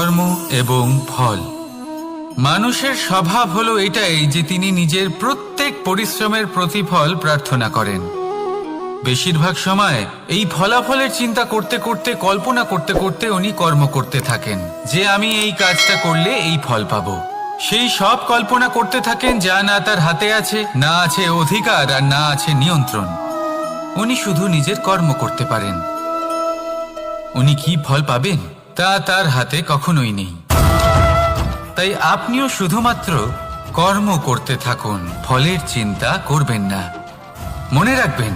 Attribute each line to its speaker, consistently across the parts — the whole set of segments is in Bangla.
Speaker 1: কর্ম এবং ফল। মানুষের স্বভাব হলো এটাই যে তিনি নিজের প্রত্যেক পরিশ্রমের প্রতিফল প্রার্থনা করেন। বেশিরভাগ সময় এই ফলাফলের চিন্তা করতে করতে, কল্পনা করতে করতে উনি কর্ম করতে থাকেন যে আমি এই কাজটা করলে এই ফল পাবো। সেই সব কল্পনা করতে থাকেন যা না তার হাতে আছে, না আছে অধিকার, আর না আছে নিয়ন্ত্রণ। উনি শুধু নিজের কর্ম করতে পারেন। উনি কি ফল পাবেন তা তার হাতে কখনোই নেই। তাই আপনিও শুধুমাত্র কর্ম করতে থাকুন, ফলের চিন্তা করবেন না। মনে রাখবেন,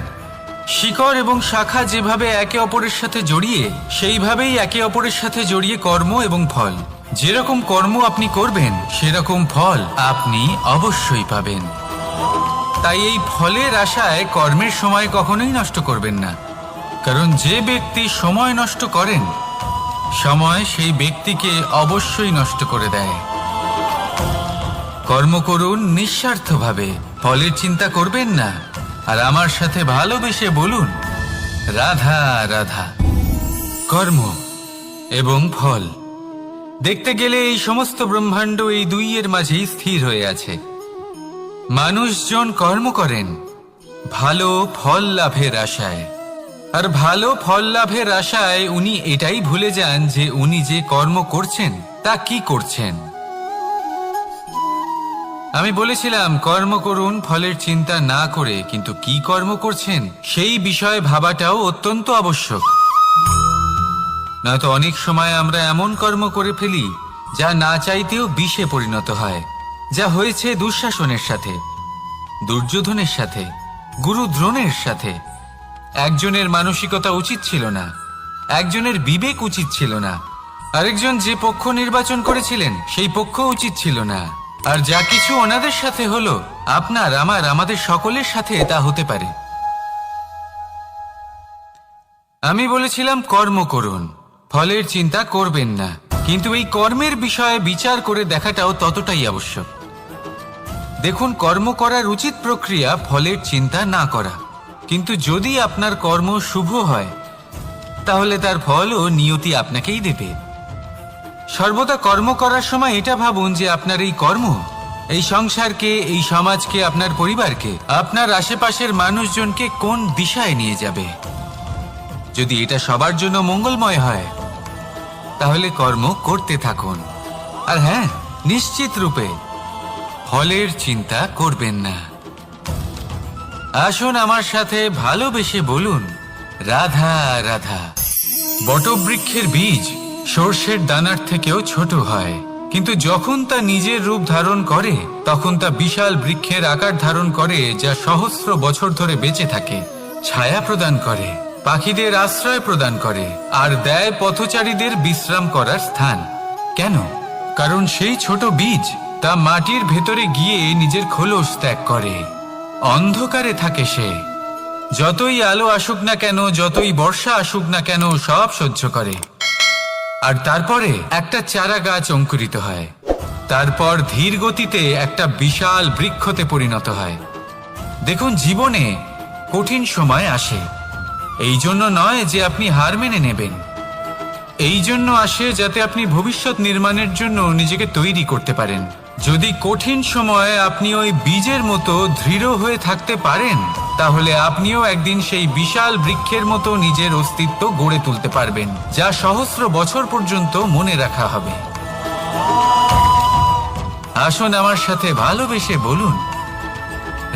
Speaker 1: শিকড় এবং শাখা যেভাবে একে অপরের সাথে জড়িয়ে, সেইভাবেই একে অপরের সাথে জড়িয়ে কর্ম এবং ফল। যেরকম কর্ম আপনি করবেন সেরকম ফল আপনি অবশ্যই পাবেন। তাই এই ফলের আশায় কর্মের সময় কখনোই নষ্ট করবেন না, কারণ যে ব্যক্তি সময় নষ্ট করেন, সময় সেই ব্যক্তিকে অবশ্যই নষ্ট করে দেয়। কর্ম করুন নিঃস্বার্থভাবে, ফলের চিন্তা করবেন না, আর আমার সাথে ভালোবেসে বলুন রাধা রাধা। কর্ম এবং ফল। দেখতে গেলে এই সমস্ত ব্রহ্মাণ্ড এই দুইয়ের মাঝেই স্থির হয়ে আছে। মানুষজন কর্ম করেন ভালো ফল লাভের আশায়, আর ভালো ফল লাভের আশায় উনি এটাই ভুলে যান যে উনি যে কর্ম করছেন তা কি করছেন। আমি বলেছিলাম কর্ম করুন ফলের চিন্তা না করে, কিন্তু কি কর্ম করছেন সেই বিষয়ে ভাবাটাও অত্যন্ত আবশ্যক। নয়তো অনেক সময় আমরা এমন কর্ম করে ফেলি যা না চাইতেও বিষে পরিণত হয়, যা হয়েছে দুঃশাসনের সাথে, দুর্যোধনের সাথে, গুরু দ্রোণের সাথে। একজনের মানসিকতা উচিত ছিল না, একজনের বিবেক উচিত ছিল না, আরেকজন যে পক্ষ নির্বাচন করেছিলেন সেই পক্ষ উচিত ছিল না। আর যা কিছু ওনাদের সাথে হলো, আপনার, আমার, আমাদের সকলের সাথে তা হতে পারে। আমি বলেছিলাম কর্ম করুন, ফলের চিন্তা করবেন না, কিন্তু এই কর্মের বিষয়ে বিচার করে দেখাটাও ততটাই আবশ্যক। দেখুন, কর্ম করার উচিত প্রক্রিয়া ফলের চিন্তা না করা, কিন্তু যদি আপনার কর্ম শুভ হয় তাহলে তার ফল ও নিয়তি আপনাকেই দেবে। সর্বদা কর্ম করার সময় এটা ভাবুন যে আপনার এই কর্ম এই সংসারকে, এই সমাজকে, আপনার পরিবারকে, আপনার আশেপাশের মানুষজনকে কোন দিশায় নিয়ে যাবে। যদি এটা সবার জন্য মঙ্গলময় হয় তাহলে কর্ম করতে থাকুন। আর হ্যাঁ, নিশ্চিত রূপে ফলের চিন্তা করবেন না। আসুন আমার সাথে ভালোবেসে বলুন রাধা রাধা। বটবৃক্ষের বীজ সর্ষের দানার থেকেও ছোট হয়, কিন্তু যখন তা নিজের রূপ ধারণ করে তখন তা বিশাল বৃক্ষের আকার ধারণ করে, যা সহস্র বছর ধরে বেঁচে থাকে, ছায়া প্রদান করে, পাখিদের আশ্রয় প্রদান করে, আর দেয় পথচারীদের বিশ্রাম করার স্থান। কেন? কারণ সেই ছোট বীজ তা মাটির ভেতরে গিয়ে নিজের খোলস ত্যাগ করে। অন্ধকারে থাকে সে, যতই আলো আসুক না কেন, যতই বর্ষা আসুক না কেন, সব সহ্য করে। আর তারপরে একটা চারা গাছ অঙ্কুরিত হয়, তারপর ধীর গতিতে একটা বিশাল বৃক্ষতে পরিণত হয়। দেখুন, জীবনে কঠিন সময় আসে, এই জন্য নয় যে আপনি হার মেনে নেবেন, এই জন্য আসে যাতে আপনি ভবিষ্যৎ নির্মাণের জন্য নিজেকে তৈরি করতে পারেন। যদি কঠিন সময়ে আপনি ওই বীজের মতো দৃঢ় হয়ে থাকতে পারেন, তাহলে আপনিও একদিন সেই বিশাল বৃক্ষের মতো নিজের অস্তিত্ব গড়ে তুলতে পারবেন, যা সহস্র বছর পর্যন্ত মনে রাখা হবে। আসুন আমার সাথে ভালোবেসে বলুন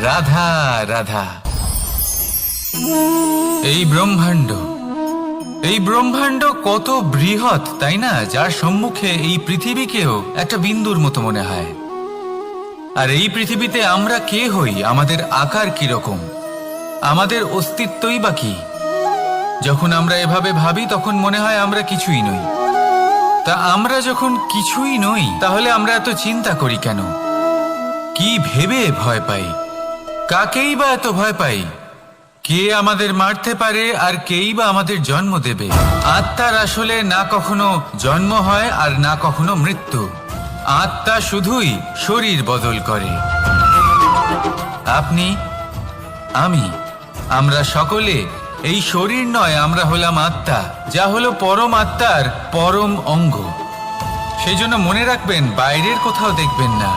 Speaker 1: রাধা রাধা। এই ব্রহ্মাণ্ড কত বৃহৎ, তাই না? যার সম্মুখে এই পৃথিবীকেও একটা বিন্দুর মতো মনে হয়। আর এই পৃথিবীতে আমরা কে হই, আমাদের আকার কিরকম, আমাদের অস্তিত্বই বা কি? যখন আমরা এভাবে ভাবি তখন মনে হয় আমরা কিছুই নই। তা আমরা যখন কিছুই নই, তাহলে আমরা এত চিন্তা করি কেন? কি ভেবে ভয় পাই? কাকেই বা এত ভয় পাই? কে আমাদের মারতে পারে আর কেই বা আমাদের জন্ম দেবে? আত্মার আসলে না কখনো জন্ম হয় আর না কখনো মৃত্যু। আত্মা শুধুই শরীর বদল করে। আপনি, আমি, আমরা সকলে এই শরীর নয়, আমরা হলাম আত্মা, যা হলো পরম আত্মার পরম অঙ্গ। সেই জন্য মনে রাখবেন, বাইরের কোথাও দেখবেন না,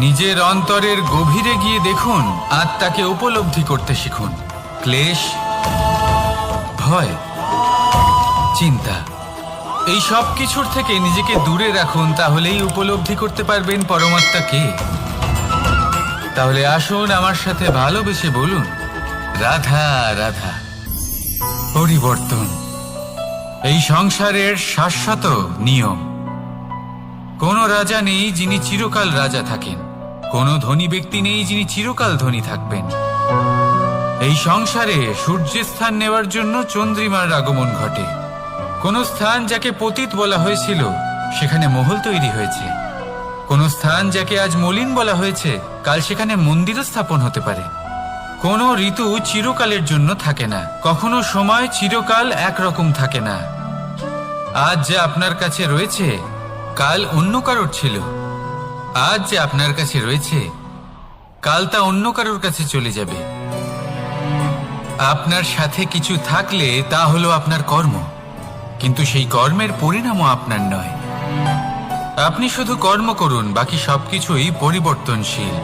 Speaker 1: নিজের অন্তরের গভীরে গিয়ে দেখুন, আত্মাকে উপলব্ধি করতে শিখুন। ক্লেশ, ভয়, চিন্তা, এই সব কিছুর থেকে নিজেকে দূরে রাখুন, তাহলেই উপলব্ধি করতে পারবেন পরমাত্মা কে। তাহলে আসুন আমার সাথে ভালোবেসে বলুন, রাধা রাধা। পরিবর্তন এই সংসারের শাশ্বত নিয়ম। কোনো রাজা নেই যিনি চিরকাল রাজা থাকেন, কোনো ধনী ব্যক্তি নেই যিনি চিরকাল ধনী থাকবেন। এই সংসারে সূর্যের স্থান নেওয়ার জন্য চন্দ্রিমার আগমন ঘটে। কোন স্থান যাকে পতিত বলা হয়েছিল সেখানে মহল তৈরি হয়েছে। কোন স্থান যাকে আজ মলিন বলা হয়েছে কাল সেখানে মন্দিরও স্থাপন হতে পারে। কোনো ঋতু চিরকালের জন্য থাকে না, কখনো সময় চিরকাল একরকম থাকে না। আজ যে আপনার কাছে রয়েছে কাল অন্য কারোর ছিল, আজ যে আপনার কাছে রয়েছে কাল তা অন্য কারোর কাছে চলে যাবে। আপনার সাথে কিছু থাকলে তা হলো আপনার কর্ম, কিন্তু সেই কর্মের পরিণামও আপনার নয়। আপনি শুধু কর্ম করুন, বাকি সবকিছুই পরিবর্তনশীল।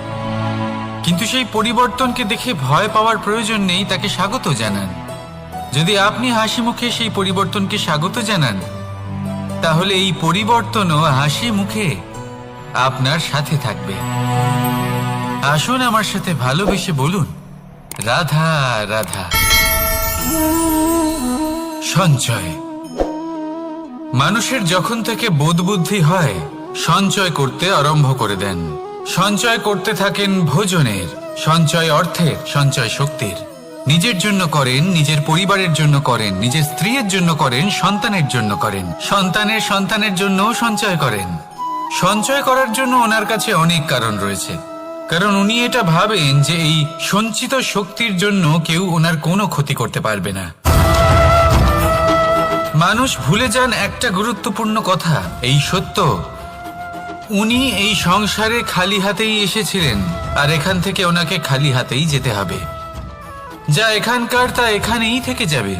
Speaker 1: কিন্তু সেই পরিবর্তনকে দেখে ভয় পাওয়ার প্রয়োজন নেই, তাকে স্বাগত জানান। যদি আপনি হাসি মুখে সেই পরিবর্তনকে স্বাগত জানান, তাহলে এই পরিবর্তনও হাসি মুখে আপনার সাথে থাকবে। আসুন আমার সাথে ভালোবেসে বলুন, রাধা রাধা। সঞ্চয়। মানুষের যখন থেকে বোধ বুদ্ধি হয় সঞ্চয় করতে আরম্ভ করে দেন। সঞ্চয় করতে থাকেন ভোজনের, সঞ্চয় অর্থের, সঞ্চয় শক্তির। নিজের জন্য করেন, নিজের পরিবারের জন্য করেন, নিজের স্ত্রীর জন্য করেন, সন্তানের জন্য করেন, সন্তানের সন্তানের জন্যও সঞ্চয় করেন। সঞ্চয় করার জন্য ওনার কাছে অনেক কারণ রয়েছে, কারণ উনি এটা ভাবেন যে এই সঞ্চিত শক্তির জন্য কেউ ওনার কোনো ক্ষতি করতে পারবে না। মানুষ ভুলে যান একটা গুরুত্বপূর্ণ কথা, এই সত্য, উনি এই সংসারে খালি হাতেই এসেছিলেন, আর এখান থেকে ওনাকে খালি হাতেই যেতে হবে। যা এখানকার তা এখানেই থেকে যাবে।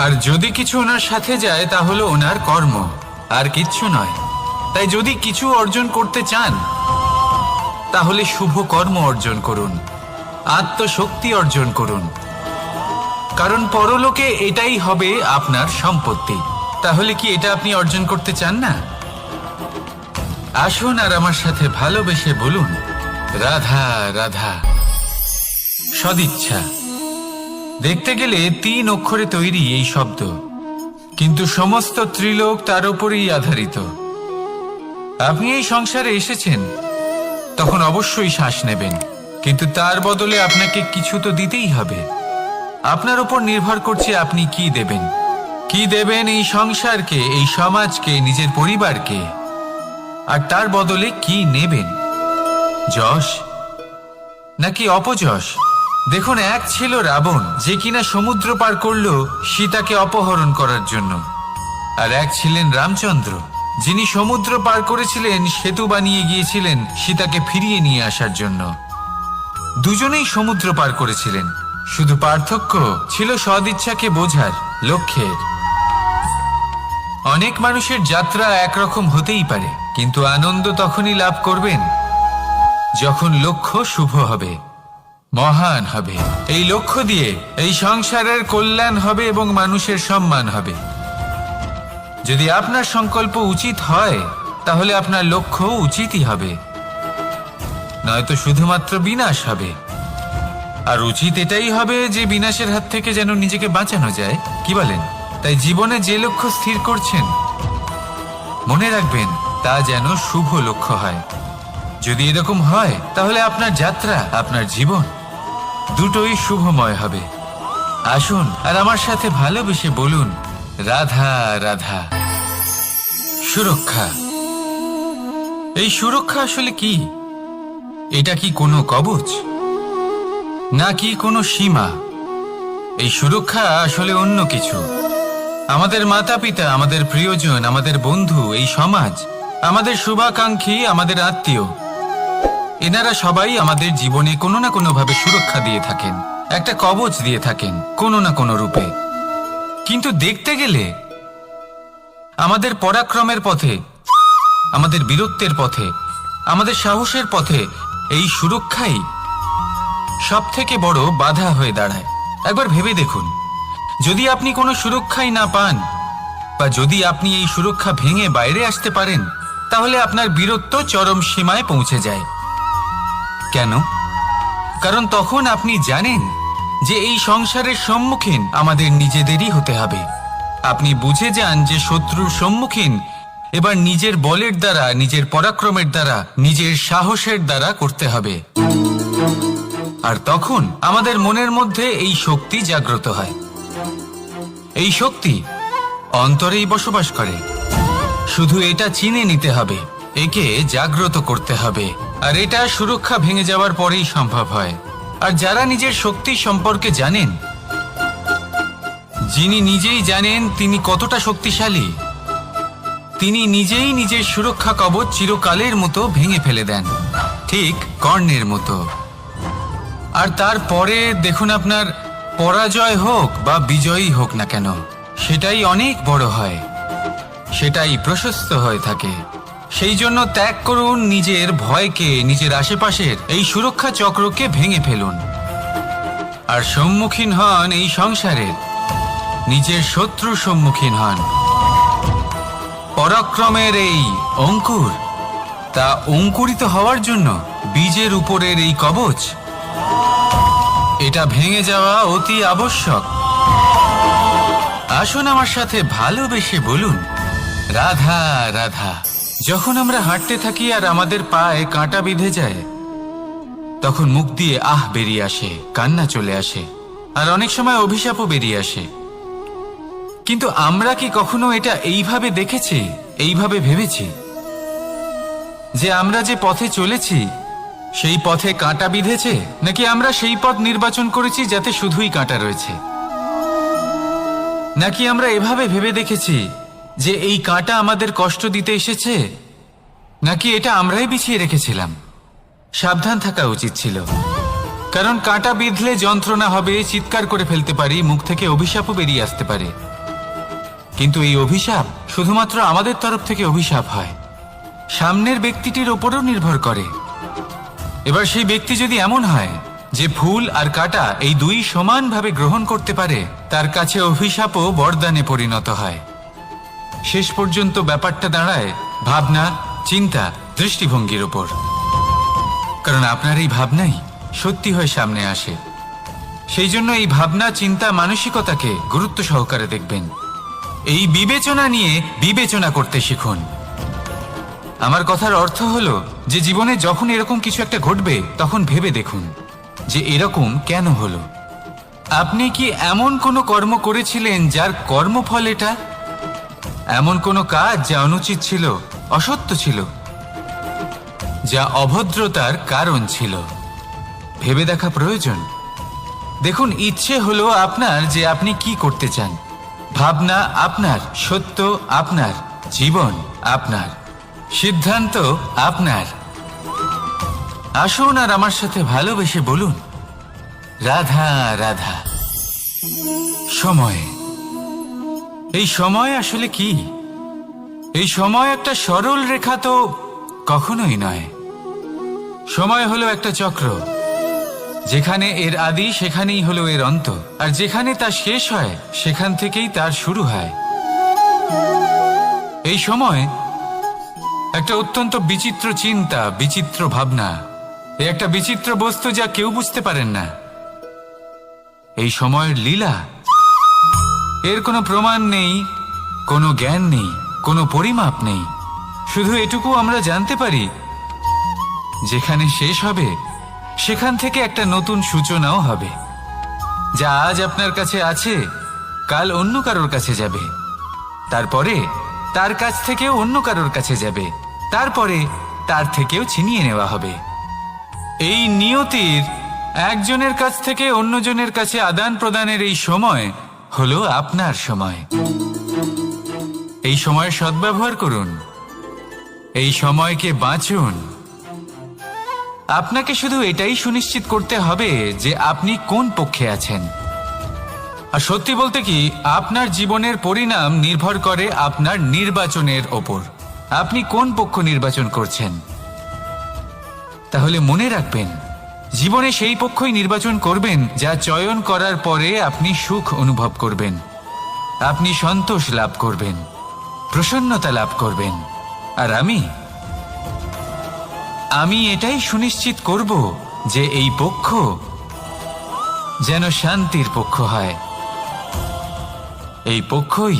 Speaker 1: আর যদি কিছু ওনার সাথে যায় তা হলো ওনার কর্ম, আর কিচ্ছু নয়। তাই যদি কিছু অর্জন করতে চান তাহলে শুভ কর্ম অর্জন করুন, আত্মশক্তি অর্জন করুন, কারণ পরলোকে এটাই হবে আপনার সম্পত্তি। তাহলে কি এটা আপনি অর্জন করতে চান না? আসুন আর আমার সাথে ভালোবেসে বলুন, রাধা রাধা। সদিচ্ছা। দেখতে গেলে 3 অক্ষরে তৈরি এই শব্দ, কিন্তু সমস্ত ত্রিলোক তার উপরেই আধারিত। আপনি এই সংসারে এসেছেন, তখন অবশ্যই শ্বাস নেবেন, কিন্তু তার বদলে আপনাকে কিছু তো দিতেই হবে। আপনার উপর নির্ভর করছে আপনি কি দেবেন। কি দেবেন এই সংসারকে, এই সমাজকে, নিজের পরিবারকে, আর তার বদলে কি নেবেন? যশ নাকি অপযশ? দেখুন, এক ছিল রাবণ, যে কিনা সমুদ্র পার করলো সীতাকে অপহরণ করার জন্য, আর এক ছিলেন রামচন্দ্র, যিনি সমুদ্র পার করেছিলেন, সেতু বানিয়ে গিয়েছিলেন সীতাকে ফিরিয়ে নিয়ে আসার জন্য। দুজনেই সমুদ্র পার করেছিলেন, শুধু পার্থক্য ছিল সদিচ্ছাকে বোঝার, লক্ষ্যের। অনেক মানুষের যাত্রা একরকম হতেই পারে, কিন্তু আনন্দ তখনই লাভ করবেন যখন লক্ষ্য শুভ হবে, মহান হবে। এই লক্ষ্য দিয়ে এই সংসারের কল্যাণ হবে এবং মানুষের সম্মান হবে। যদি আপনার সংকল্প উচিত হয় তাহলে আপনার লক্ষ্য উচিতই হবে, নয়তো শুধুমাত্র বিনাশ হবে। আর উচিত এটাই হবে যে বিনাশের হাত থেকে যেন নিজেকে বাঁচানো যায়, কি বলেন? তাই জীবনে যে লক্ষ্য স্থির করছেন মনে রাখবেন তা যেন শুভ লক্ষ্য হয়। যদি এরকম হয় তাহলে আপনার যাত্রা, আপনার জীবন দুটোই শুভময় হবে। আসুন আর আমার সাথে ভালোবেসে বলুন, রাধা রাধা। সুরক্ষা। এই সুরক্ষা আসলে কি? এটা কি কোনো কবচ নাকি কোনো সীমা? এই সুরক্ষা আসলে অন্য কিছু। আমাদের মাতা পিতা, আমাদের প্রিয়জন, আমাদের বন্ধু, এই সমাজ, আমাদের শুভাকাঙ্ক্ষী, আমাদের আত্মীয়, এনারা সবাই আমাদের জীবনে কোনো না কোনো ভাবে সুরক্ষা দিয়ে থাকেন, একটা কবচ দিয়ে থাকেন কোনো না কোনো রূপে। কিন্তু দেখতে গেলে আমাদের পরাক্রমের পথে আমাদের বীরত্বের পথে, আমাদের সাহসের পথে এই সুরক্ষাই সব থেকে বড় বাধা হয়ে দাঁড়ায়। একবার ভেবে দেখুন, যদি আপনি কোনো সুরক্ষাই না পান, বা যদি আপনি এই সুরক্ষা ভেঙে বাইরে আসতে পারেন, তাহলে আপনার বীরত্ব চরম সীমায় পৌঁছে যায়। কেন? কারণ তখন আপনি জানেন যে এই সংসারের সম্মুখীন আমাদের নিজেদেরই হতে হবে। আপনি বুঝে যান যে শত্রুর সম্মুখীন এবার নিজের বলের দ্বারা, নিজের পরাক্রমের দ্বারা, নিজের সাহসের দ্বারা করতে হবে। আর তখন আমাদের মনের মধ্যে এই শক্তি জাগ্রত হয়। এই শক্তি অন্তরেই বসবাস করে। শুধু এটা চিনে নিতে হবে, একে জাগ্রত করতে হবে। আর এটা সুরক্ষা ভেঙে যাওয়ার পরেই সম্ভব হয়। আর যারা নিজের শক্তি সম্পর্কে জানেন, যিনি নিজেই জানেন তিনি কতটা শক্তিশালী, তিনি নিজেই নিজের সুরক্ষা কবচ চিরকালের মতো ভেঙে ফেলে দেন, ঠিক কর্ণের মতো। আর তারপরে দেখুন, আপনার পরাজয় হোক বা বিজয়ী হোক না কেন, সেটাই অনেক বড় হয়, সেটাই প্রশস্ত হয়ে থাকে। সেই জন্য ত্যাগ করুন নিজের ভয়কে, নিজের আশেপাশের এই সুরক্ষা চক্রকে ভেঙে ফেলুন, আর সম্মুখীন হন এই সংসারের নিজের শত্রুর সম্মুখীন হন। পরাক্রমের এই অঙ্কুর, তা অঙ্কুরিত হওয়ার জন্য বীজের উপরের এই কবচ, এটা ভেঙে যাওয়া অতি আবশ্যক। আসুন আমার সাথে ভালোবেসে বলুন, রাধা রাধা। যখন আমরা হাঁটতে থাকি আর আমাদের পায়ে কাঁটা বিঁধে যায়, তখন মুখ দিয়ে আহ বেরিয়ে আসে, কান্না চলে আসে, আর অনেক সময় অভিশাপও বেরিয়ে আসে। কিন্তু আমরা কি কখনো এটা এইভাবে দেখেছি, এইভাবে ভেবেছি যে আমরা যে পথে চলেছি সেই পথে কাঁটা বিঁধেছে, নাকি আমরা সেই পথ নির্বাচন করেছি যাতে শুধুই কাঁটা রয়েছে? নাকি আমরা এভাবে ভেবে দেখেছি যে এই কাঁটা আমাদের কষ্ট দিতে এসেছে, নাকি এটা আমরাই বিছিয়ে রেখেছিলাম? সাবধান থাকা উচিত ছিল, কারণ কাঁটা বিঁধলে যন্ত্রণা হবে, চিৎকার করে ফেলতে পারি, মুখ থেকে অভিশাপও বেরিয়ে আসতে পারে। কিন্তু এই অভিশাপ শুধুমাত্র আমাদের তরফ থেকে অভিশাপ হয়, সামনের ব্যক্তিটির ওপরও নির্ভর করে। এবার সেই ব্যক্তি যদি এমন হয় যে ফুল আর কাঁটা এই দুই সমানভাবে গ্রহণ করতে পারে, তার কাছে অভিশাপও বরদানে পরিণত হয়। শেষ পর্যন্ত ব্যাপারটা দাঁড়ায় ভাবনা, চিন্তা, দৃষ্টিভঙ্গির ওপর। কারণ আপনার এই ভাবনাই সত্যি হয়ে সামনে আসে। সেই জন্য এই ভাবনা, চিন্তা, মানসিকতাকে গুরুত্ব সহকারে দেখবেন। এই বিবেচনা নিয়ে বিবেচনা করতে শিখুন। আমার কথার অর্থ হলো যে জীবনে যখন এরকম কিছু একটা ঘটবে, তখন ভেবে দেখুন যে এরকম কেন হলো। আপনি কি এমন কোনো কর্ম করেছিলেন যার কর্মফল এটা? এমন কোনো কাজ যা অনুচিত ছিল, অসত্য ছিল, যা অভদ্রতার কারণ ছিল? ভেবে দেখা প্রয়োজন। দেখুন, ইচ্ছে হলো আপনার যে আপনি কি করতে চান, ভাবনা আপনার, সত্য আপনার, জীবন আপনার, সিদ্ধান্ত আপনার। আসুন আর আমার সাথে ভালোবেসে বলুন, রাধা রাধা। সময়, এই সময় আসলে কি? এই সময় একটা সরল রেখা তো কখনোই নয়। সময় হলো একটা চক্র, যেখানে এর আদি সেখানেই হলো এর অন্ত, আর যেখানে তা শেষ হয় সেখান থেকেই তার শুরু হয়। এই সময় একটা অত্যন্ত বিচিত্র চিন্তা, বিচিত্র ভাবনা, একটা বিচিত্র বস্তু যা কেউ বুঝতে পারেন না। এই সময়ের লীলা, এর কোনো প্রমাণ নেই, কোনো জ্ঞান নেই, কোনো পরিমাপ নেই। শুধু এটুকু আমরা জানতে পারি, যেখানে শেষ হবে সেখান থেকে একটা নতুন সূচনাও হবে। যা আজ আপনার কাছে আছে, কাল অন্য কারোর কাছে যাবে, তারপরে তার কাছ থেকেও অন্য কারোর কাছে যাবে, তারপরে তার থেকেও ছিনিয়ে নেওয়া হবে। এই নিয়তির একজনের কাছ থেকে অন্যজনের কাছে আদান প্রদানের এই সময় হলো আপনার সময়। এই সময়ের সদ্ব্যবহার করুন, এই সময়কে বাঁচুন। আপনাকে শুধু এটাই সুনিশ্চিত করতে হবে যে আপনি কোন পক্ষে আছেন। আর সত্যি বলতে কি, আপনার জীবনের পরিণাম নির্ভর করে আপনার নির্বাচনের ওপর। আপনি কোন পক্ষ নির্বাচন করছেন। তাহলে মনে রাখবেন, জীবনে সেই পক্ষই নির্বাচন করবেন যা চয়ন করার পরে আপনি সুখ অনুভব করবেন, আপনি সন্তোষ লাভ করবেন, প্রসন্নতা লাভ করবেন। আর আমি এটাই সুনিশ্চিত করব যে এই পক্ষ যেন শান্তির পক্ষ হয়, এই পক্ষই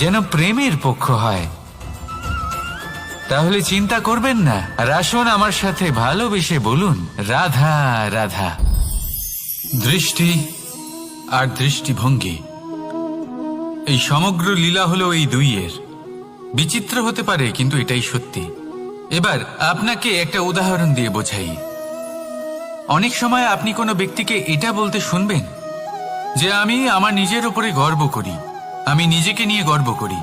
Speaker 1: যেন প্রেমের পক্ষ হয়। তাহলে চিন্তা করবেন না, আর আসুন আমার সাথে ভালোবেসে বলুন, রাধা রাধা। দৃষ্টি আর দৃষ্টিভঙ্গি, এই সমগ্র লীলা হলো এই দুইয়ের। বিচিত্র হতে পারে, কিন্তু এটাই সত্যি। এবার আপনাকে একটা উদাহরণ দিয়ে বোঝাই। অনেক সময় আপনি কোনো ব্যক্তিকে এটা বলতে শুনবেন যে আমি আমার নিজের উপরে গর্ব করি, আমি নিজেকে নিয়ে গর্ব করি,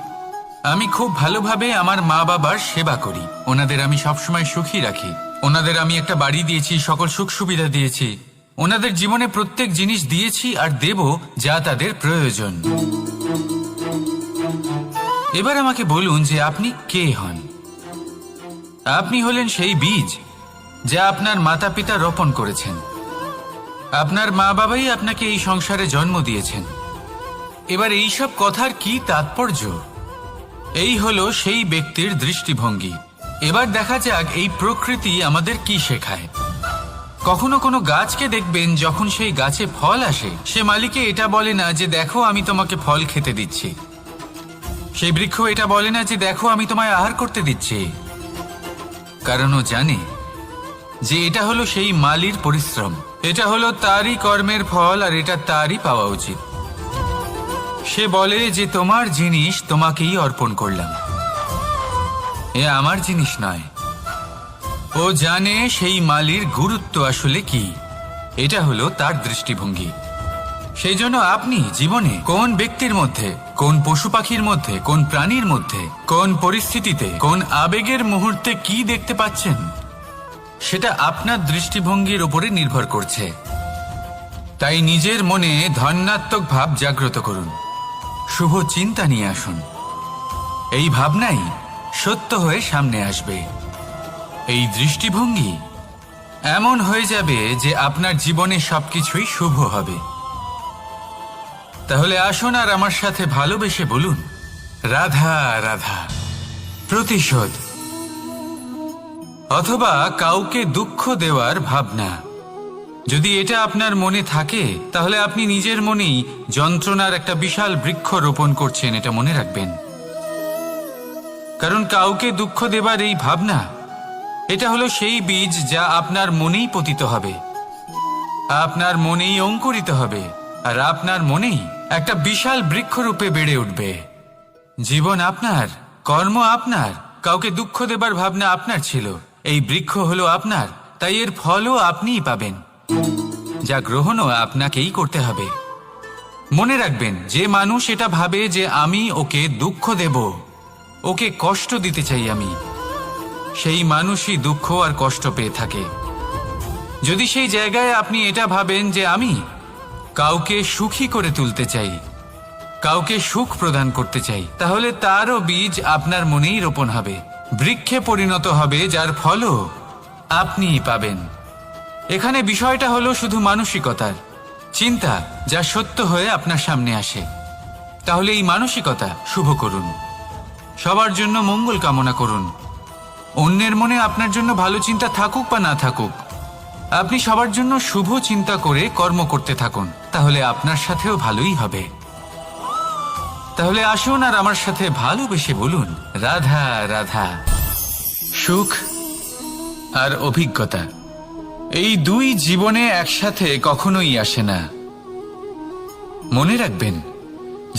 Speaker 1: আমি খুব ভালোভাবে আমার মা বাবার সেবা করি, ওনাদের আমি সবসময় সুখী রাখি, ওনাদের আমি একটা বাড়ি দিয়েছি, সকল সুখ সুবিধা দিয়েছি, ওনাদের জীবনে প্রত্যেক জিনিস দিয়েছি আর দেব যা তাদের প্রয়োজন। এবার আমাকে বলুন যে আপনি কে হন। আপনি হলেন সেই বীজ যা আপনার মাতা পিতা রোপণ করেছেন। আপনার মা বাবাই আপনাকে এই সংসারে জন্ম দিয়েছেন। এবার এইসব কথার কি তাৎপর্য? এই হলো সেই ব্যক্তির দৃষ্টিভঙ্গি। এবার দেখা যাক এই প্রকৃতি আমাদের কি শেখায়। কখনো কোনো গাছকে দেখবেন, যখন সেই গাছে ফল আসে, সে মালিকে এটা বলে না যে দেখো আমি তোমাকে ফল খেতে দিচ্ছি। সেই বৃক্ষ এটা বলে না যে দেখো আমি তোমায় আহার করতে দিচ্ছি, কারণ ও জানে যে এটা হলো সেই মালির পরিশ্রম, এটা হলো তারই কর্মের ফল, আর এটা তারই পাওয়া উচিত। সে বলে যে তোমার জিনিস তোমাকেই অর্পণ করলাম, এ আমার জিনিস নয়। ও জানে সেই মালির গুরুত্ব আসলে কি। এটা হলো তার দৃষ্টিভঙ্গি। সেই জন্য আপনি জীবনে কোন ব্যক্তির মধ্যে, কোন পশু পাখির মধ্যে, কোন প্রাণীর মধ্যে, কোন পরিস্থিতিতে, কোন আবেগের মুহূর্তে কি দেখতে পাচ্ছেন, সেটা আপনার দৃষ্টিভঙ্গির উপরে নির্ভর করছে। তাই নিজের মনে ধন্যাত্মক ভাব জাগ্রত করুন, শুভ চিন্তা নিয়ে আসুন। এই ভাবনাই সত্য হয়ে সামনে আসবে। এই দৃষ্টিভঙ্গি এমন হয়ে যাবে যে আপনার জীবনে সবকিছুই শুভ হবে। তাহলে আসুন আর আমার সাথে ভালোবেসে বলুন, রাধা রাধা। প্রতিশোধ অথবা কাউকে দুঃখ দেওয়ার ভাবনা, যদি এটা আপনার মনে থাকে, তাহলে আপনি নিজের মনেই যন্ত্রণার একটা বিশাল বৃক্ষ রোপণ করছেন, এটা মনে রাখবেন। কারণ কাউকে দুঃখ দেবার এই ভাবনা, এটা হলো সেই বীজ যা আপনার মনেই পতিত হবে, আপনার মনেই অঙ্কুরিত হবে, আর আপনার মনেই একটা বিশাল বৃক্ষরূপে বেড়ে উঠবে। জীবন আপনার, কর্ম আপনার, কাউকে দুঃখ দেবার ভাবনা আপনার ছিল, এই বৃক্ষ হলো আপনার, তাই এর ফলও আপনিই পাবেন, যা গ্রহণও আপনাকেই করতে হবে। মনে রাখবেন, যে মানুষ এটা ভাবে যে আমি ওকে দুঃখ দেব, ওকে কষ্ট দিতে চাই আমি, সেই মানুষই দুঃখ আর কষ্ট পেয়ে থাকে। যদি সেই জায়গায় আপনি এটা ভাবেন যে আমি কাউকে সুখী করে তুলতে চাই, কাউকে সুখ প্রদান করতে চাই, তাহলে তারও বীজ আপনার মনেই রোপণ হবে, বৃক্ষে পরিণত হবে, যার ফলও আপনিই পাবেন। এখানে বিষয়টা হলো শুধু মানসিকতার চিন্তা, যা সত্য হয়ে আপনার সামনে আসে। তাহলে এই মানসিকতা শুভ করুন, সবার জন্য মঙ্গল কামনা করুন। অন্যের মনে আপনার জন্য ভালো চিন্তা থাকুক বা না থাকুক, আপনি সবার জন্য শুভ চিন্তা করে কর্ম করতে থাকুন, তাহলে আপনার সাথেও ভালোই হবে। তাহলে আসুন আর আমার সাথে ভালোবেসে বলুন, রাধা রাধা। সুখ আর অভিজ্ঞতা, এই দুই জীবনে একসাথে কখনোই আসে না। মনে রাখবেন,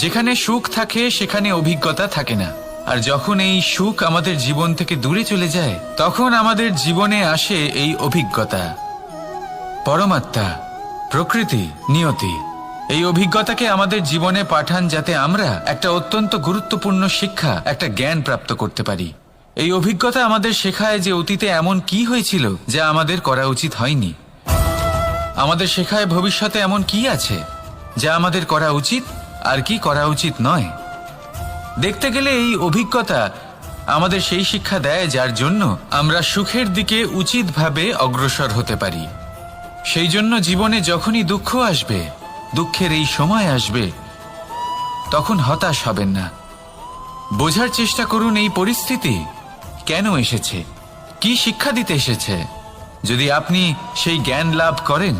Speaker 1: যেখানে সুখ থাকে সেখানে অভিজ্ঞতা থাকে না, আর যখন এই সুখ আমাদের জীবন থেকে দূরে চলে যায়, তখন আমাদের জীবনে আসে এই অভিজ্ঞতা। পরমাত্মা, প্রকৃতি, নিয়তি এই অভিজ্ঞতাকে আমাদের জীবনে পাঠান, যাতে আমরা একটা অত্যন্ত গুরুত্বপূর্ণ শিক্ষা, একটা জ্ঞান প্রাপ্ত করতে পারি। এই অভিজ্ঞতা আমাদের শেখায় যে অতীতে এমন কি হয়েছিল যা আমাদের করা উচিত হয়নি। আমাদের শেখায় ভবিষ্যতে এমন কি আছে যা আমাদের করা উচিত আর কি করা উচিত নয়। দেখতে গেলে এই অভিজ্ঞতা আমাদের সেই শিক্ষা দেয় যার জন্য আমরা সুখের দিকে উচিতভাবে অগ্রসর হতে পারি। সেই জন্য জীবনে যখনই দুঃখ আসবে, দুঃখের এই সময় আসবে, তখন হতাশ হবেন না। বোঝার চেষ্টা করুন এই পরিস্থিতি কেন এসেছে, কি শিক্ষা দিতে এসেছে। যদি আপনি সেই জ্ঞান লাভ করেন,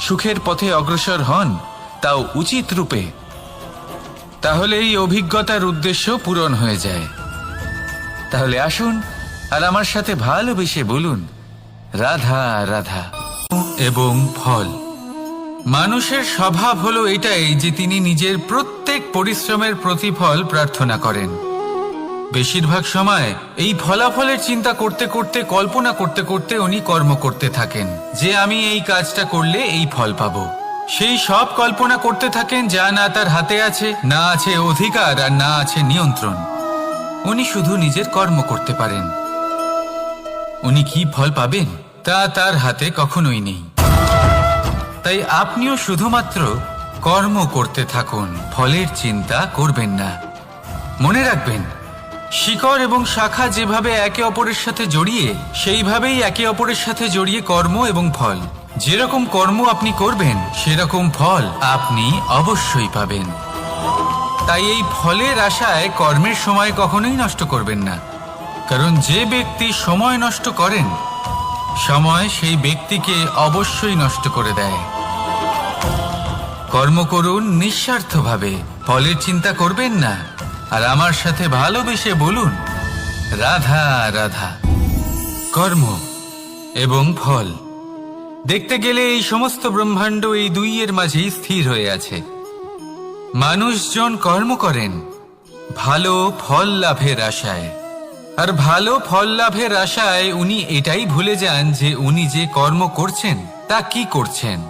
Speaker 1: সুখের পথে অগ্রসর হন, তাও উচিত রূপে, তাহলে এই অভিজ্ঞতার উদ্দেশ্য পূরণ হয়ে যায়। তাহলে আসুন আর আমার সাথে ভালোবেসে বলুন, রাধা রাধা। এবং ফল, মানুষের স্বভাব হলো এটাই যে তিনি নিজের প্রত্যেক পরিশ্রমের প্রতিফল প্রার্থনা করেন। বেশিরভাগ সময় এই ফলাফলের চিন্তা করতে করতে, কল্পনা করতে করতে উনি কর্ম করতে থাকেন যে আমি এই কাজটা করলে এই ফল পাবো। সেই সব কল্পনা করতে থাকেন যা না তার হাতে আছে, না আছে অধিকার আর না আছে নিয়ন্ত্রণ। উনি শুধু নিজের কর্ম করতে পারেন। উনি কি ফল পাবেন তা তার হাতে কখনোই নেই। তাই আপনিও শুধুমাত্র কর্ম করতে থাকুন, ফলের চিন্তা করবেন না। মনে রাখবেন, শিকড় এবং শাখা যেভাবে একে অপরের সাথে জড়িয়ে, সেইভাবেই একে অপরের সাথে জড়িয়ে কর্ম এবং ফল। যেরকম কর্ম আপনি করবেন সেরকম ফল আপনি অবশ্যই পাবেন। তাই এই ফলের আশায় কর্মের সময় কখনোই নষ্ট করবেন না, কারণ যে ব্যক্তি সময় নষ্ট করেন, সময় সেই ব্যক্তিকে অবশ্যই নষ্ট করে দেয়। কর্ম করুন নিঃস্বার্থভাবে, ফলের চিন্তা করবেন না। আর আমার সাথে ভালোবেসে বলুন, রাধা রাধা। কর্ম এবং ফল, দেখতে গেলে এই সমস্ত ব্রহ্মাণ্ড এই দুইয়ের মাঝেই স্থির হয়ে আছে। মানুষজন কর্ম করেন ভালো ফল লাভের আশায়, আর ভালো ফল লাভের আশায় উনি এটাই ভুলে যান যে উনি যে কর্ম করছেন তা কি করছেন।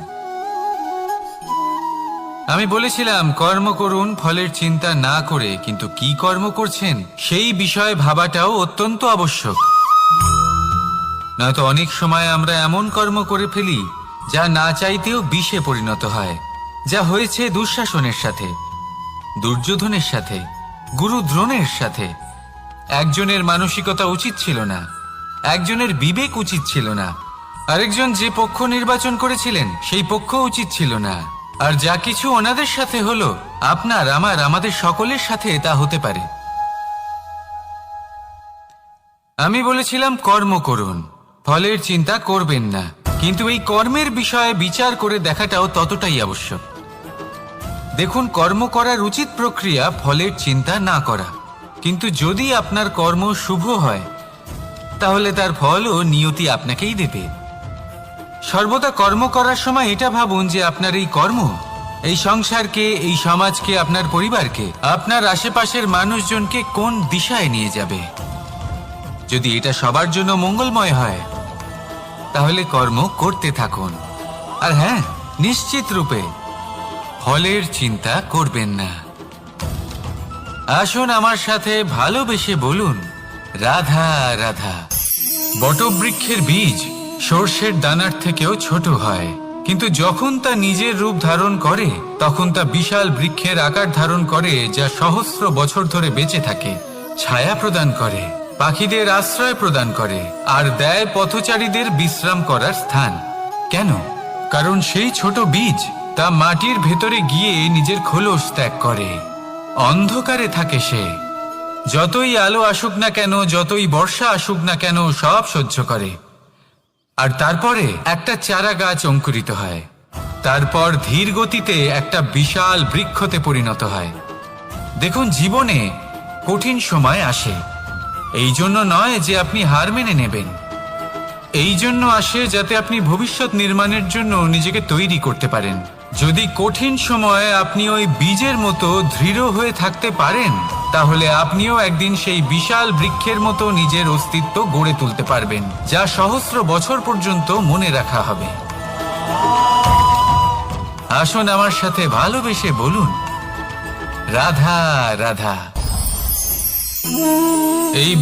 Speaker 1: আমি বলেছিলাম কর্ম করুন ফলের চিন্তা না করে, কিন্তু কি কর্ম করছেন সেই বিষয়ে ভাবাটাও অত্যন্ত আবশ্যক। নয়তো অনেক সময় আমরা এমন কর্ম করে ফেলি যা না চাইতেও বিষে পরিণত হয়, যা হয়েছে দুঃশাসনের সাথে, দুর্যোধনের সাথে, গুরু দ্রোণের সাথে। একজনের মানসিকতা উচিত ছিল না, একজনের বিবেক উচিত ছিল না, আরেকজন যে পক্ষ নির্বাচন করেছিলেন সেই পক্ষ উচিত ছিল না। আর যা কিছু ওনাদের সাথে হলো, আপনার আমার আমাদের সকলের সাথে তা হতে পারে। আমি বলেছিলাম কর্ম করুন, ফলের চিন্তা করবেন না, কিন্তু এই কর্মের বিষয়ে বিচার করে দেখাটাও ততটাই আবশ্যক। দেখুন, কর্ম করার উচিত প্রক্রিয়া ফলের চিন্তা না করা, কিন্তু যদি আপনার কর্ম শুভ হয় তাহলে তার ফলও নিয়তি আপনাকেই দেবে। সর্বদা কর্ম করার সময় এটা ভাবুন যে আপনার এই কর্ম এই সংসারকে, এই সমাজকে, আপনার পরিবারকে, আপনার আশেপাশের মানুষজনকে কোন দিশায় নিয়ে যাবে। যদি এটা সবার জন্য মঙ্গলময় হয় তাহলে কর্ম করতে থাকুন। আর হ্যাঁ, নিশ্চিত রূপে ফলের চিন্তা করবেন না। আসুন আমার সাথে ভালোবেসে বলুন, রাধা রাধা। বটবৃক্ষের বীজ সর্ষের দানার থেকেও ছোট হয়, কিন্তু যখন তা নিজের রূপ ধারণ করে তখন তা বিশাল বৃক্ষের আকার ধারণ করে, যা সহস্র বছর ধরে বেঁচে থাকে, ছায়া প্রদান করে, পাখিদের আশ্রয় প্রদান করে, আর দেয় পথচারীদের বিশ্রাম করার স্থান। কেন? কারণ সেই ছোট বীজ তা মাটির ভেতরে গিয়ে নিজের খোলস ত্যাগ করে। অন্ধকারে থাকে সে, যতই আলো আসুক না কেন, যতই বর্ষা আসুক না কেন, সব সহ্য করে। আর তারপরে একটা চারা গাছ অঙ্কুরিত হয়, তারপর ধীর গতিতে একটা বিশাল বৃক্ষতে পরিণত হয়। দেখুন, জীবনে কঠিন সময় আসে, এই জন্য নয় যে আপনি হার মেনে নেবেন, এই জন্য আসে যাতে আপনি ভবিষ্যৎ নির্মাণের জন্য নিজেকে তৈরি করতে পারেন। যদি কঠিন সময়ে আপনি ওই বীজের মতো দৃঢ় হয়ে থাকতে পারেন, তাহলে আপনিও একদিন সেই বিশাল বৃক্ষের মতো নিজের অস্তিত্ব গড়ে তুলতে পারবেন, যা সহস্র বছর পর্যন্ত মনে রাখা হবে। আসুন আমার সাথে ভালোবেসে বলুন, রাধা রাধা। এই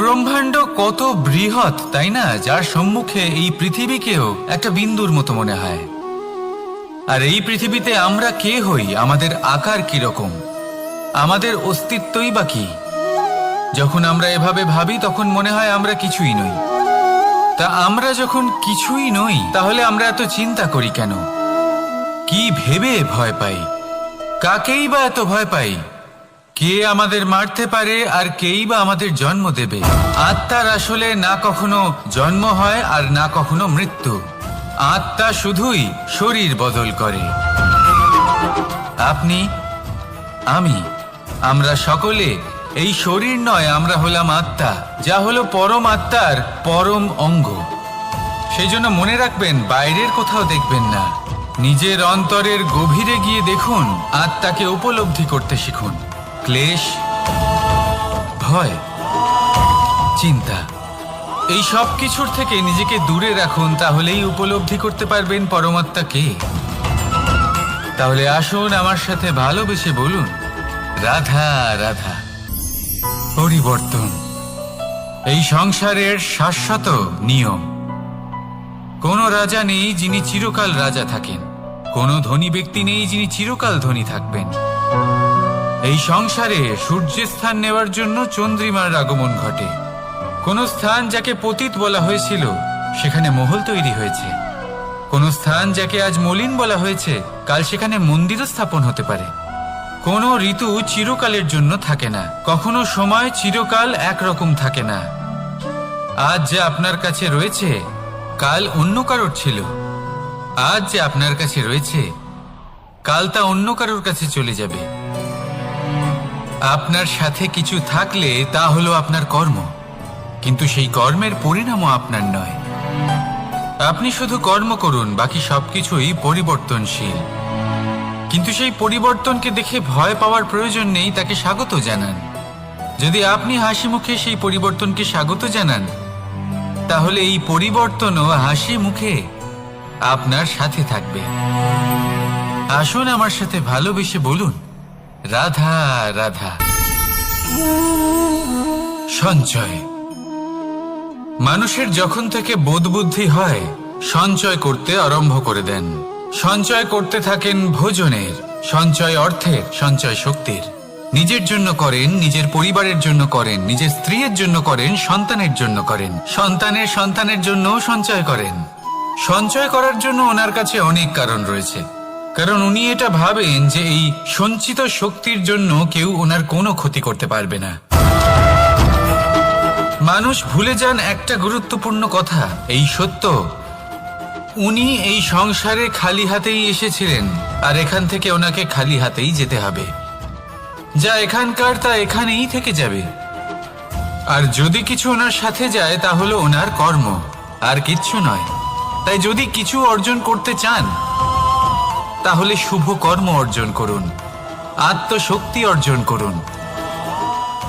Speaker 1: ব্রহ্মাণ্ড কত বৃহৎ, তাই না? যার সম্মুখে এই পৃথিবীকেও একটা বিন্দুর মতো মনে হয়। আর এই পৃথিবীতে আমরা কে হই, আমাদের আকার কিরকম, আমাদের অস্তিত্বই বা কি? যখন আমরা এভাবে ভাবি তখন মনে হয় আমরা কিছুই নই। তা আমরা যখন কিছুই নই তাহলে আমরা এত চিন্তা করি কেন? কি ভেবে ভয় পাই? কাকেই বা এত ভয় পাই? কে আমাদের মারতে পারে আর কেই বা আমাদের জন্ম দেবে? আত্মার আসলে না কখনো জন্ম হয় আর না কখনো মৃত্যু। আত্মা শুধুই শরীর বদল করে। আপনি, আমি, আমরা সকলে এই শরীর নয়, আমরা হলাম আত্মা, যা হলো পরম আত্মার পরম অঙ্গ। সেই জন্য মনে রাখবেন, বাইরের কোথাও দেখবেন না, নিজের অন্তরের গভীরে গিয়ে দেখুন, আত্মাকে উপলব্ধি করতে শিখুন। ক্লেশ, ভয়, চিন্তা, এই সব কিছুর থেকে নিজেকে দূরে রাখুন, তাহলেই উপলব্ধি করতে পারবেন পরমাত্মা কে। তাহলে আসুন আমার সাথে ভালোবেসে বলুন, রাধা রাধা। পরিবর্তন এই সংসারের শাশ্বত নিয়ম। কোনো রাজা নেই যিনি চিরকাল রাজা থাকেন, কোনো ধনী ব্যক্তি নেই যিনি চিরকাল ধনী থাকবেন। এই সংসারে সূর্যের স্থান নেওয়ার জন্য চন্দ্রিমার আগমন ঘটে। কোন স্থান যাকে পতিত বলা হয়েছিল সেখানে মহল তৈরি হয়েছে। কোন স্থান যাকে আজ মলিন বলা হয়েছে কাল সেখানে মন্দিরও স্থাপন হতে পারে। কোন ঋতু চিরকালের জন্য থাকে না, কখনো সময় চিরকাল একরকম থাকে না। আজ যে আপনার কাছে রয়েছে কাল অন্য কারোর ছিল, আজ যে আপনার কাছে রয়েছে কাল তা অন্য কারোর কাছে চলে যাবে। আপনার সাথে কিছু থাকলে তা হলো আপনার কর্ম, কিন্তু সেই কর্মের পরিণামও আপনার নয়। আপনি শুধু কর্ম করুন, বাকি সবকিছুই পরিবর্তনশীল। কিন্তু সেই পরিবর্তনকে দেখে ভয় পাওয়ার প্রয়োজন নেই, তাকে স্বাগত জানান। যদি আপনি হাসি মুখে সেই পরিবর্তনকে স্বাগত জানান, তাহলে এই পরিবর্তনও হাসি মুখে আপনার সাথে থাকবে। আসুন আমার সাথে ভালোবেসে বলুন, রাধা রাধা। সঞ্চয়। মানুষের যখন থেকে বোধবুদ্ধি হয় সঞ্চয় করতে আরম্ভ করে দেন। সঞ্চয় করতে থাকেন ভোজনের, সঞ্চয় অর্থের, সঞ্চয় শক্তির। নিজের জন্য করেন, নিজের পরিবারের জন্য করেন, নিজের স্ত্রীর জন্য করেন, সন্তানের জন্য করেন, সন্তানের সন্তানের জন্য সঞ্চয় করেন। সঞ্চয় করার জন্য ওনার কাছে অনেক কারণ রয়েছে, কারণ উনি এটা ভাবেন যে এই সঞ্চিত শক্তির জন্য কেউ ওনার কোনো ক্ষতি করতে পারবে না। মানুষ ভুলে যান একটা গুরুত্বপূর্ণ কথা, এই সত্য, উনি এই সংসারে খালি হাতেই এসেছিলেন আর এখান থেকে ওনাকে খালি হাতেই যেতে হবে। যা এখানকার তা এখানেই থেকে যাবে। আর যদি কিছু ওনার সাথে যায় তা হলো ওনার কর্ম, আর কিচ্ছু নয়। তাই যদি কিছু অর্জন করতে চান তাহলে শুভ কর্ম অর্জন করুন, আত্মশক্তি অর্জন করুন,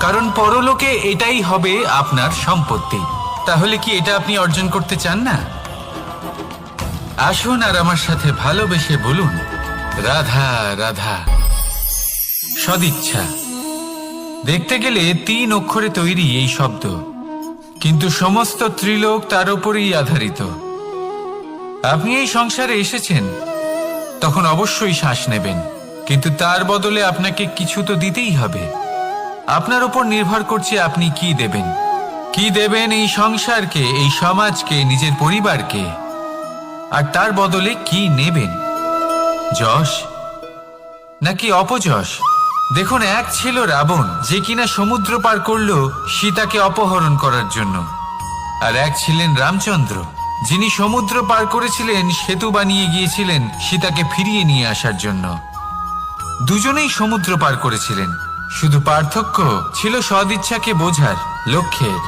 Speaker 1: কারণ পরলোকে এটাই হবে আপনার সম্পত্তি। তাহলে কি এটা আপনি অর্জন করতে চান না? আসুন আর আমার সাথে ভালোবেসে বলুন, রাধা রাধা। সদিচ্ছা। দেখতে গেলে 3 অক্ষরে তৈরি এই শব্দ, কিন্তু সমস্ত ত্রিলোক তার উপরেই আধারিত। আপনি এই সংসারে এসেছেন, তখন অবশ্যই শ্বাস নেবেন, কিন্তু তার বদলে আপনাকে কিছু তো দিতেই হবে। আপনার উপর নির্ভর করছে আপনি কি দেবেন। কি দেবেন এই সংসারকে, এই সমাজকে, নিজের পরিবারকে, আর তার বদলে কি নেবেন? যশ নাকি অপযশ? দেখুন, এক ছিল রাবণ, যে কিনা সমুদ্র পার করলো সীতাকে অপহরণ করার জন্য, আর এক ছিলেন রামচন্দ্র, যিনি সমুদ্র পার করেছিলেন, সেতু বানিয়ে গিয়েছিলেন সীতাকে ফিরিয়ে নিয়ে আসার জন্য। দুজনেই সমুদ্র পার করেছিলেন, শুধু পার্থক্য ছিল সদিচ্ছাকে বোঝার, লক্ষ্যের।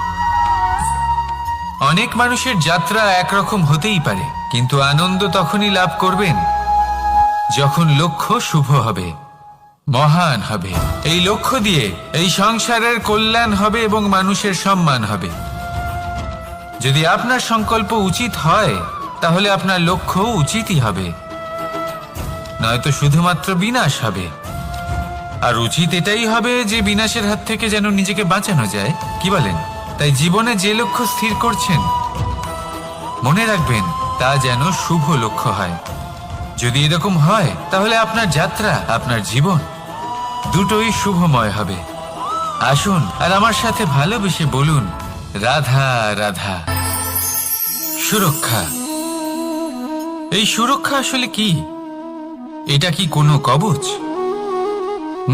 Speaker 1: অনেক মানুষের যাত্রা একরকম হতেই পারে, কিন্তু আনন্দ তখনই লাভ করবেন যখন লক্ষ্য শুভ হবে, মহান হবে। এই লক্ষ্য দিয়ে এই সংসারের কল্যাণ হবে এবং মানুষের সম্মান হবে। যদি আপনার সংকল্প উচিত হয় তাহলে আপনার লক্ষ্য উচিতই হবে, নয়তো শুধুমাত্র বিনাশ হবে। আর উচিত এটাই হবে যে বিনাশের হাত থেকে যেন নিজেকে বাঁচানো যায়, কি বলেন? তাই জীবনে যে লক্ষ্য স্থির করছেন মনে রাখবেন তা যেন শুভ লক্ষ্য হয়। যদি এরকম হয় তাহলে আপনার যাত্রা, আপনার জীবন দুটোই শুভময় হবে। আসুন আর আমার সাথে ভালোবেসে বলুন, রাধা রাধা। সুরক্ষা। এই সুরক্ষা আসলে কি? এটা কি কোনো কবচ,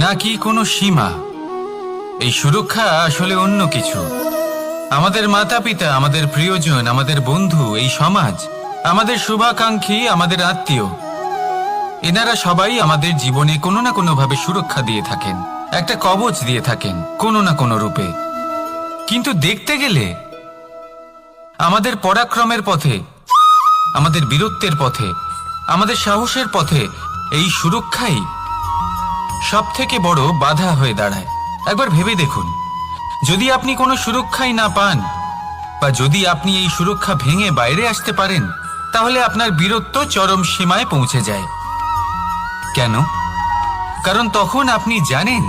Speaker 1: নাকি কোনো সীমা? এই সুরক্ষা আসলে অন্য কিছু। আমাদের মাতা পিতা, আমাদের প্রিয়জন, আমাদের বন্ধু, এই সমাজ, আমাদের শুভাকাঙ্ক্ষী, আমাদের আত্মীয়, এনারা সবাই আমাদের জীবনে কোনো না কোনো ভাবে সুরক্ষা দিয়ে থাকেন, একটা কবচ দিয়ে থাকেন কোনো না কোনো রূপে। কিন্তু দেখতে গেলে আমাদের পরাক্রমের পথে, আমাদের বীরত্বের পথে, আমাদের সাহসের পথে এই সুরক্ষাই সব থেকে বড় বাধা হয়ে দাঁড়ায়। একবার ভেবে দেখুন, যদি আপনি কোনো সুরক্ষাই না পান, বা যদি আপনি এই সুরক্ষা ভেঙে বাইরে আসতে পারেন, তাহলে আপনার বীরত্ব চরম সীমায় পৌঁছে যায়। কেন? কারণ তখন আপনি জানেন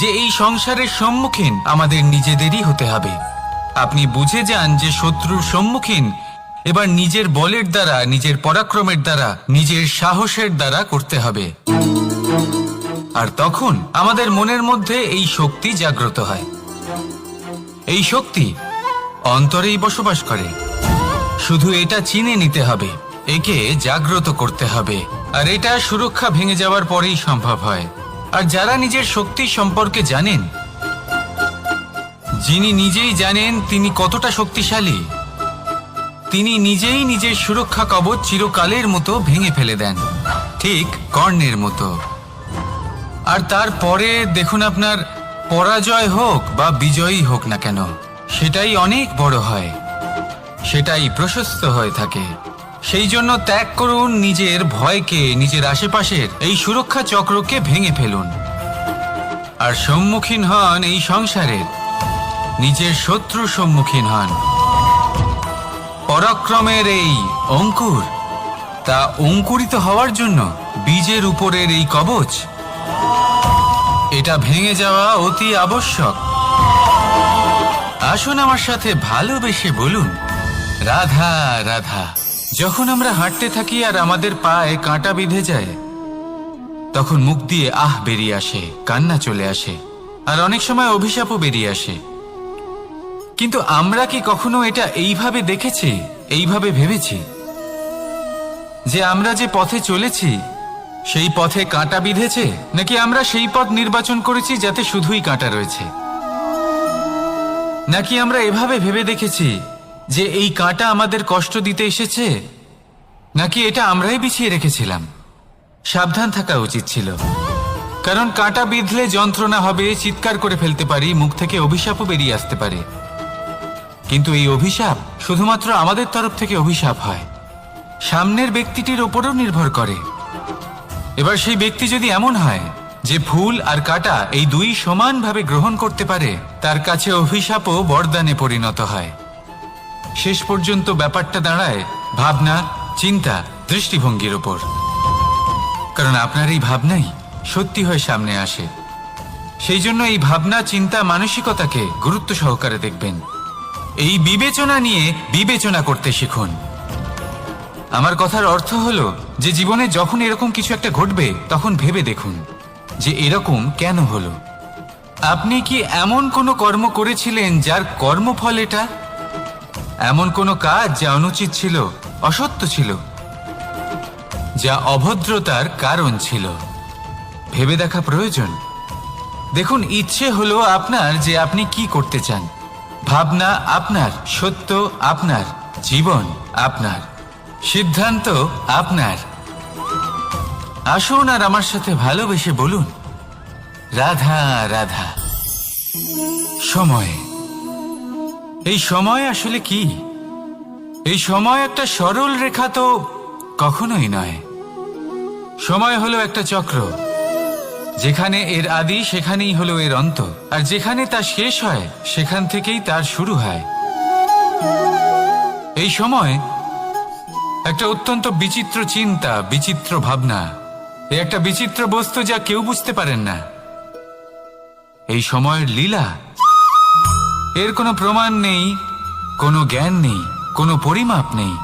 Speaker 1: যে এই সংসারের সম্মুখীন আমাদের নিজেদেরই হতে হবে। আপনি বুঝে যান যে শত্রুর সম্মুখীন এবার নিজের বলের দ্বারা, নিজের পরাক্রমের দ্বারা, নিজের সাহসের দ্বারা করতে হবে। আর তখন আমাদের মনের মধ্যে এই শক্তি জাগ্রত হয়। এই শক্তি অন্তরেই বসবাস করে। শুধু এটা চিনে নিতে হবে, একে জাগ্রত করতে হবে। আর এটা সুরক্ষা ভেঙে যাওয়ার পরেই সম্ভব হয়। আর যারা নিজের শক্তি সম্পর্কে জানেন, যিনি নিজেই জানেন তিনি কতটা শক্তিশালী, তিনি নিজেই নিজের সুরক্ষা কবচ চিরকালের মতো ভেঙে ফেলে দেন, ঠিক কর্ণের মতো। আর তারপরে দেখুন, আপনার পরাজয় হোক বা বিজয়ী হোক না কেন, সেটাই অনেক বড় হয়, সেটাই প্রশস্ত হয়ে থাকে। সেই জন্য ত্যাগ করুন নিজের ভয়কে, নিজের আশেপাশের এই সুরক্ষা চক্রকে ভেঙে ফেলুন। আর সম্মুখীন হন এই সংসারের নিজের শত্রু সম্মুখীন হন। পরাক্রমের এই অঙ্কুর, তা অঙ্কুরিত হওয়ার জন্য বীজের উপরের এই কবচ, এটা ভেঙে যাওয়া অতি আবশ্যক। আসুন আমার সাথে ভালোবেসে বলুন, রাধা রাধা। যখন আমরা হাঁটতে থাকি আর আমাদের পায়ে কাঁটা বিঁধে যায়, তখন মুখ দিয়ে আহ বেরিয়ে আসে, কান্না চলে আসে, আর অনেক সময় অভিশাপও বেরিয়ে আসে। কিন্তু আমরা কি কখনো এটা এইভাবে দেখেছি, এইভাবে ভেবেছি যে আমরা যে পথে চলেছি সেই পথে কাঁটা বিঁধেছে, নাকি আমরা সেই পথ নির্বাচন করেছি যাতে শুধুই কাঁটা রয়েছে? নাকি আমরা এভাবে ভেবে দেখেছি যে এই কাঁটা আমাদের কষ্ট দিতে এসেছে, নাকি এটা আমরাই বিছিয়ে রেখেছিলাম? সাবধান থাকা উচিত ছিল, কারণ কাঁটা বিঁধলে যন্ত্রণা হবে, চিৎকার করে ফেলতে পারি, মুখ থেকে অভিশাপও বেরিয়ে আসতে পারে। কিন্তু এই অভিশাপ শুধুমাত্র আমাদের তরফ থেকে অভিশাপ হয়, সামনের ব্যক্তিটির ওপরও নির্ভর করে। এবার সেই ব্যক্তি যদি এমন হয় যে ফুল আর কাঁটা এই দুই সমানভাবে গ্রহণ করতে পারে, তার কাছে অভিশাপও বরদানে পরিণত হয়। শেষ পর্যন্ত ব্যাপারটা দাঁড়ায় ভাবনা, চিন্তা, দৃষ্টিভঙ্গির ওপর। কারণ আপনার এই ভাবনাই সত্যি হয়ে সামনে আসে। সেই জন্য এই ভাবনা, চিন্তা, মানসিকতাকে গুরুত্ব সহকারে দেখবেন। এই বিবেচনা নিয়ে বিবেচনা করতে শিখুন। আমার কথার অর্থ হলো যে জীবনে যখন এরকম কিছু একটা ঘটবে, তখন ভেবে দেখুন যে এরকম কেন হলো। আপনি কি এমন কোনো কর্ম করেছিলেন যার কর্মফল এটা? এমন কোনো কাজ যা অনুচিত ছিল, অসত্য ছিল, যা অভদ্রতার কারণ ছিল? ভেবে দেখা প্রয়োজন। দেখুন, ইচ্ছে হলো আপনার যে আপনি কি করতে চান, ভাবনা আপনার, সত্য আপনার, জীবন আপনার, সিদ্ধান্ত আপনার। আসুন আর আমার সাথে ভালোবেসে বলুন, রাধা রাধা। সময়। এই সময় আসলে কি? এই সময় একটা সরল রেখা তো কখনোই নয়। সময় হলো একটা চক্র, যেখানে এর আদি সেখানেই হলো এর অন্ত, আর যেখানে তা শেষ হয় সেখান থেকেই তার শুরু হয়। এই সময় একটা অত্যন্ত বিচিত্র চিন্তা, বিচিত্র ভাবনা, একটা বিচিত্র বস্তু যা কেউ বুঝতে পারেন না। এই সময়ের লীলা, এর কোনো প্রমাণ নেই, কোনো জ্ঞান নেই, কোনো পরিমাপ নেই।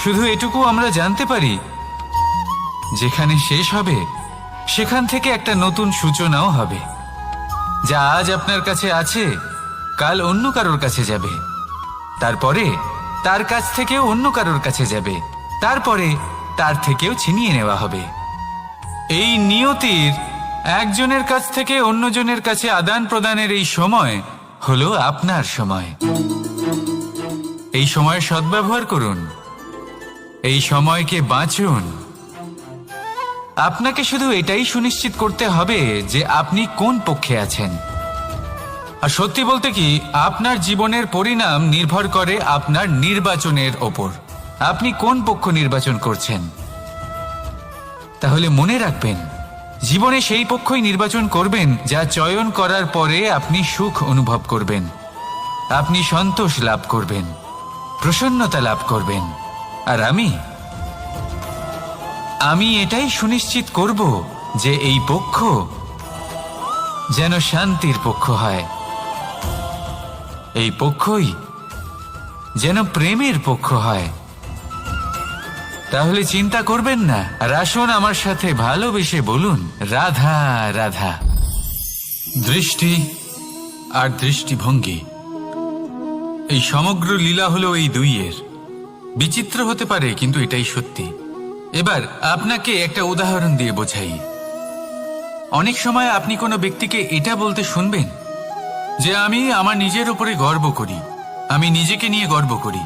Speaker 1: শুধু এটুকু আমরা জানতে পারি, যেখানে শেষ হবে সেখান থেকে একটা নতুন সূচনাও হবে। যা আজ আপনার কাছে আছে কাল অন্য কারোর কাছে যাবে, তারপরে তার কাছ থেকেও অন্য কারোর কাছে যাবে, তারপরে তার থেকেও ছিনিয়ে নেওয়া হবে। এই নিয়তির একজনের কাছ থেকে অন্যজনের কাছে আদান প্রদানের এই সময় হলো আপনার সময়। এই সময়ের সদ্ব্যবহার করুন, এই সময়কে বাঁচুন। আপনাকে শুধু এটাই সুনিশ্চিত করতে হবে যে আপনি কোন পক্ষে আছেন। আর সত্যি বলতে কি, আপনার জীবনের পরিণাম নির্ভর করে আপনার নির্বাচনের ওপর। আপনি কোন পক্ষ নির্বাচন করছেন। তাহলে মনে রাখবেন, জীবনে সেই পক্ষই নির্বাচন করবেন যা চয়ন করার পরে আপনি সুখ অনুভব করবেন, আপনি সন্তোষ লাভ করবেন, প্রসন্নতা লাভ করবেন। আর আমি এটাই সুনিশ্চিত করব যে এই পক্ষ যেন শান্তির পক্ষ হয়, এই পক্ষই যেন প্রেমের পক্ষ হয়। তাহলে চিন্তা করবেন না, আর আসুন আমার সাথে ভালোবেসে বলুন, রাধা রাধা। দৃষ্টি আর দৃষ্টিভঙ্গি, এই সমগ্র লীলা হলো এই দুইয়ের। বিচিত্র হতে পারে, কিন্তু এটাই সত্যি। এবার আপনাকে একটা উদাহরণ দিয়ে বোঝাই। অনেক সময় আপনি কোনো ব্যক্তিকে এটা বলতে শুনবেন যে আমি আমার নিজের উপরে গর্ব করি, আমি নিজেকে নিয়ে গর্ব করি,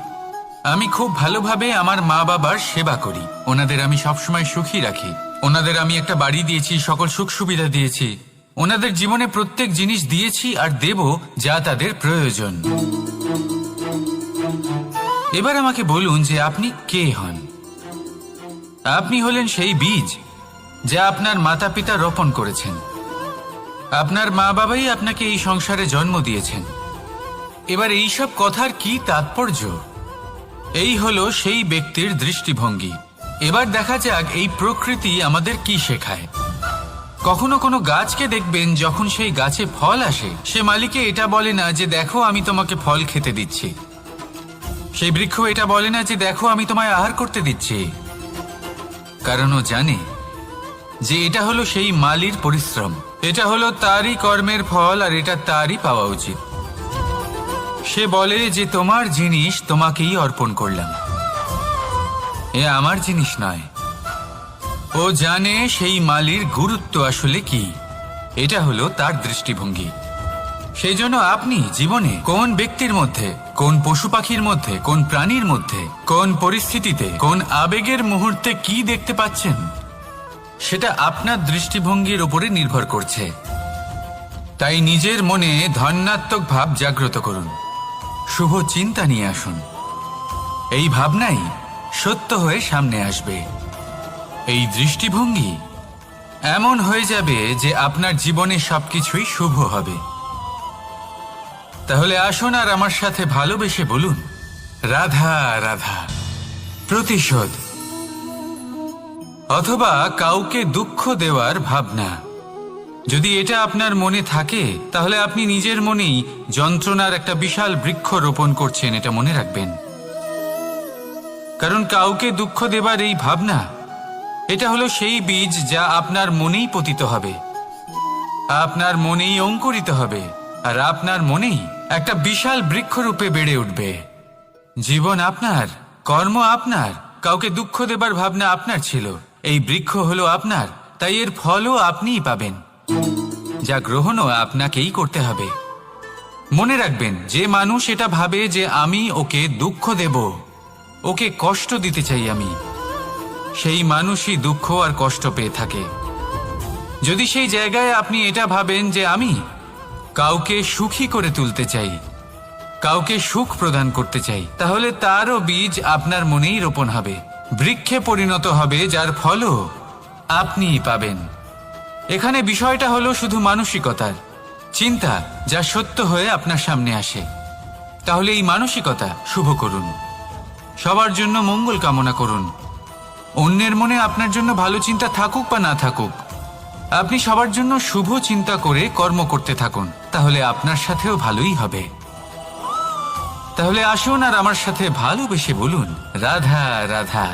Speaker 1: আমি খুব ভালোভাবে আমার মা বাবার সেবা করি, ওনাদের আমি সবসময় সুখী রাখি, ওনাদের আমি একটা বাড়ি দিয়েছি, সকল সুখ সুবিধা দিয়েছি, ওনাদের জীবনে প্রত্যেক জিনিস দিয়েছি আর দেব যা তাদের প্রয়োজন। এবার আমাকে বলুন যে আপনি কে হন। আপনি হলেন সেই বীজ যা আপনার মাতা পিতা রোপণ করেছেন। আপনার মা বাবাই আপনাকে এই সংসারে জন্ম দিয়েছেন। এবার এইসব কথার কি তাৎপর্য? এই হলো সেই ব্যক্তির দৃষ্টিভঙ্গি। এবার দেখা যাক এই প্রকৃতি আমাদের কি শেখায়। কখনো কোনো গাছকে দেখবেন, যখন সেই গাছে ফল আসে, সে মালিকে এটা বলে না যে দেখো আমি তোমাকে ফল খেতে দিচ্ছি। সেই বৃক্ষ এটা বলে না যে দেখো আমি তোমায় আহার করতে দিচ্ছি, কারণ ও জানে যে এটা হলো সেই মালির পরিশ্রম, এটা হলো তারই কর্মের ফল, আর এটা তারই পাওয়া উচিত। সে বলে যে তোমার জিনিস তোমাকেই অর্পণ করলাম, এ আমার জিনিস নয়। ও জানে সেই মালির গুরুত্ব আসলে কি। এটা হলো তার দৃষ্টিভঙ্গি। সেই জন্য আপনি জীবনে কোন ব্যক্তির মধ্যে, কোন পশু পাখির মধ্যে, কোন প্রাণীর মধ্যে, কোন পরিস্থিতিতে, কোন আবেগের মুহূর্তে কি দেখতে পাচ্ছেন, সেটা আপনার দৃষ্টিভঙ্গির উপরে নির্ভর করছে। তাই নিজের মনে ধনাত্মক ভাব জাগ্রত করুন, শুভ চিন্তা নিয়ে আসুন। এই ভাবনাই সত্য হয়ে সামনে আসবে। এই দৃষ্টিভঙ্গি এমন হয়ে যাবে যে আপনার জীবনে সবকিছুই শুভ হবে। তাহলে আসুন আর আমার সাথে ভালোবেসে বলুন, রাধা রাধা। প্রতিশোধ অথবা কাউকে দুঃখ দেওয়ার ভাবনা, যদি এটা আপনার মনে থাকে, তাহলে আপনি নিজের মনেই যন্ত্রণার একটা বিশাল বৃক্ষ রোপণ করছেন, এটা মনে রাখবেন। কারণ কাউকে দুঃখ দেবার এই ভাবনা, এটা হলো সেই বীজ যা আপনার মনেই পতিত হবে, আপনার মনেই অঙ্কুরিত হবে, আর আপনার মনেই একটা বিশাল বৃক্ষরূপে বেড়ে উঠবে। জীবন আপনার, কর্ম আপনার, কাউকে দুঃখ দেবার ভাবনা আপনার ছিল, এই বৃক্ষ হলো আপনার, তাই এর ফলও আপনিই পাবেন, যা গ্রহণও আপনাকেই করতে হবে। মনে রাখবেন, যে মানুষ এটা ভাবে যে আমি ওকে দুঃখ দেব, ওকে কষ্ট দিতে চাই আমি, সেই মানুষই দুঃখ আর কষ্ট পেয়ে থাকে। যদি সেই জায়গায় আপনি এটা ভাবেন যে আমি কাউকে সুখী করে তুলতে চাই, কাউকে সুখ প্রদান করতে চাই, তাহলে তারও বীজ আপনার মনেই রোপণ হবে, বৃক্ষে পরিণত হবে, যার ফলও আপনিই পাবেন। এখানে বিষয়টা হলো শুধু মানসিকতার চিন্তা, যা সত্য হয়ে আপনার সামনে আসে। তাহলে এই মানসিকতা শুভ করুন, সবার জন্য মঙ্গল কামনা করুন। অন্যের মনে আপনার জন্য ভালো চিন্তা থাকুক বা না থাকুক, আপনি সবার জন্য শুভ চিন্তা করে কর্ম করতে থাকুন, তাহলে আপনার সাথেও ভালোই হবে। তাহলে আসুন আর আমার সাথে ভালোবেসে বলুন, রাধা রাধা।